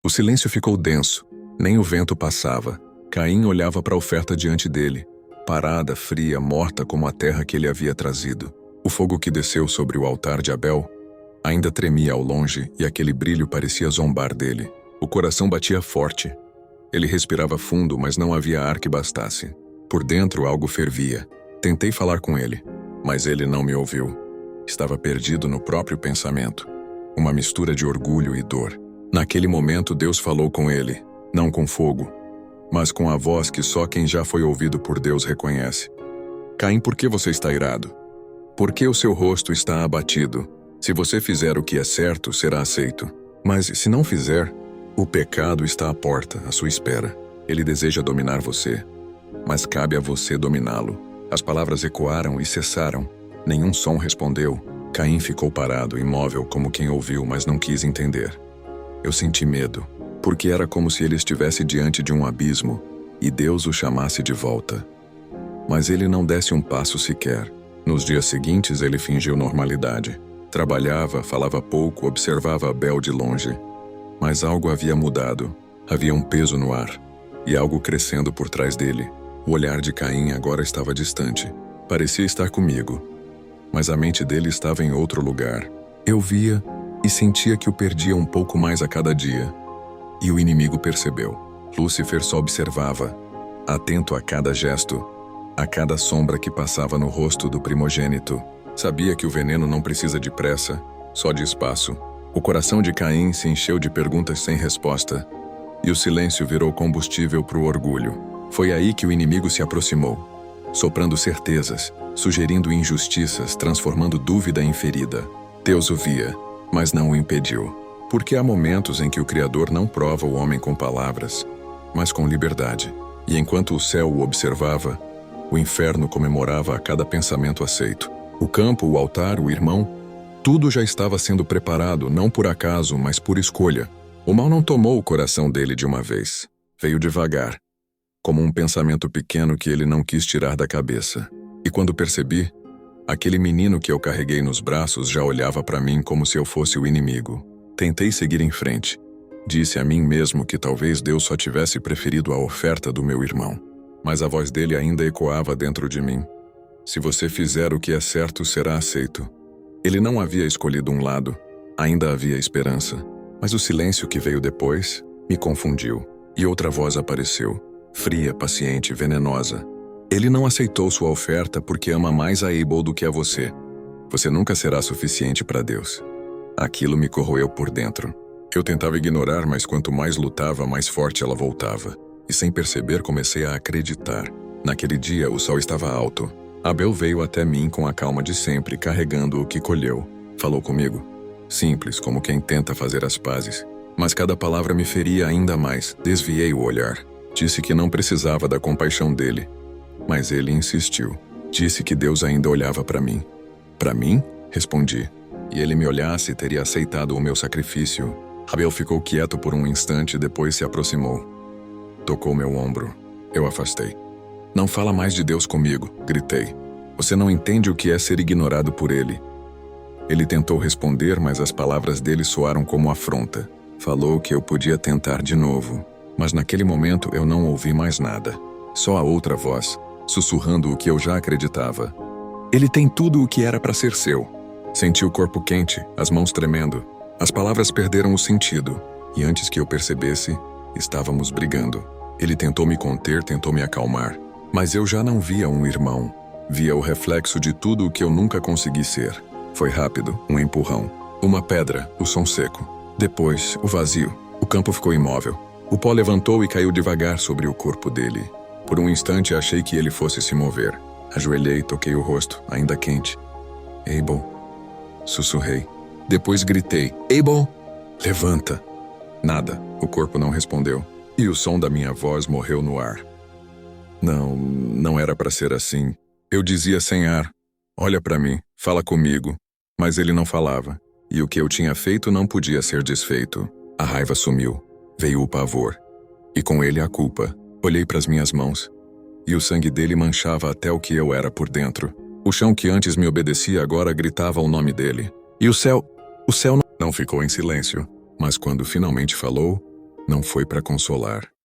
O silêncio ficou denso. Nem o vento passava. Caim olhava para a oferta diante dele, parada, fria, morta como a terra que ele havia trazido. O fogo que desceu sobre o altar de Abel ainda tremia ao longe e aquele brilho parecia zombar dele. O coração batia forte. Ele respirava fundo, mas não havia ar que bastasse. Por dentro algo fervia. Tentei falar com ele, mas ele não me ouviu. Estava perdido no próprio pensamento. Uma mistura de orgulho e dor. Naquele momento Deus falou com ele, não com fogo, mas com a voz que só quem já foi ouvido por Deus reconhece. Caim, por que você está irado? Por que o seu rosto está abatido? Se você fizer o que é certo, será aceito. Mas se não fizer, o pecado está à porta, à sua espera. Ele deseja dominar você, mas cabe a você dominá-lo. As palavras ecoaram e cessaram. Nenhum som respondeu. Caim ficou parado, imóvel, como quem ouviu, mas não quis entender. Eu senti medo, porque era como se ele estivesse diante de um abismo e Deus o chamasse de volta. Mas ele não desse um passo sequer. Nos dias seguintes ele fingiu normalidade. Trabalhava, falava pouco, observava Abel de longe. Mas algo havia mudado. Havia um peso no ar e algo crescendo por trás dele. O olhar de Caim agora estava distante. Parecia estar comigo, mas a mente dele estava em outro lugar. Eu via e sentia que o perdia um pouco mais a cada dia. E o inimigo percebeu. Lúcifer só observava, atento a cada gesto, a cada sombra que passava no rosto do primogênito. Sabia que o veneno não precisa de pressa, só de espaço. O coração de Caim se encheu de perguntas sem resposta, e o silêncio virou combustível para o orgulho. Foi aí que o inimigo se aproximou, soprando certezas, sugerindo injustiças, transformando dúvida em ferida. Deus o via, mas não o impediu. Porque há momentos em que o Criador não prova o homem com palavras, mas com liberdade. E enquanto o céu o observava, o inferno comemorava a cada pensamento aceito. O campo, o altar, o irmão, tudo já estava sendo preparado, não por acaso, mas por escolha. O mal não tomou o coração dele de uma vez. Veio devagar, como um pensamento pequeno que ele não quis tirar da cabeça. E quando percebi, aquele menino que eu carreguei nos braços já olhava para mim como se eu fosse o inimigo. Tentei seguir em frente. Disse a mim mesmo que talvez Deus só tivesse preferido a oferta do meu irmão. Mas a voz dele ainda ecoava dentro de mim. Se você fizer o que é certo, será aceito. Ele não havia escolhido um lado. Ainda havia esperança. Mas o silêncio que veio depois me confundiu. E outra voz apareceu. Fria, paciente, venenosa. Ele não aceitou sua oferta porque ama mais a Abel do que a você. Você nunca será suficiente para Deus. Aquilo me corroeu por dentro. Eu tentava ignorar, mas quanto mais lutava, mais forte ela voltava. E sem perceber, comecei a acreditar. Naquele dia, o sol estava alto. Abel veio até mim com a calma de sempre, carregando o que colheu. Falou comigo. Simples, como quem tenta fazer as pazes. Mas cada palavra me feria ainda mais. Desviei o olhar. Disse que não precisava da compaixão dele. Mas ele insistiu. Disse que Deus ainda olhava para mim. Para mim? Respondi. E ele me olhasse, teria aceitado o meu sacrifício. Abel ficou quieto por um instante e depois se aproximou. Tocou meu ombro. Eu afastei. Não fala mais de Deus comigo, gritei. Você não entende o que é ser ignorado por ele. Ele tentou responder, mas as palavras dele soaram como afronta. Falou que eu podia tentar de novo. Mas naquele momento eu não ouvi mais nada. Só a outra voz, sussurrando o que eu já acreditava. Ele tem tudo o que era para ser seu. Senti o corpo quente, as mãos tremendo. As palavras perderam o sentido. E antes que eu percebesse, estávamos brigando. Ele tentou me conter, tentou me acalmar. Mas eu já não via um irmão. Via o reflexo de tudo o que eu nunca consegui ser. Foi rápido, um empurrão. Uma pedra, o som seco. Depois, o vazio. O campo ficou imóvel. O pó levantou e caiu devagar sobre o corpo dele. Por um instante achei que ele fosse se mover. Ajoelhei e toquei o rosto, ainda quente. Abel. Sussurrei. Depois gritei. Abel! Levanta! Nada. O corpo não respondeu. E o som da minha voz morreu no ar. Não era para ser assim. Eu dizia sem ar. Olha para mim, fala comigo. Mas ele não falava. E o que eu tinha feito não podia ser desfeito. A raiva sumiu. Veio o pavor. E com ele a culpa. Olhei para as minhas mãos. E o sangue dele manchava até o que eu era por dentro. O chão que antes me obedecia agora gritava o nome dele. E o céu não ficou em silêncio. Mas quando finalmente falou, Não foi para consolar.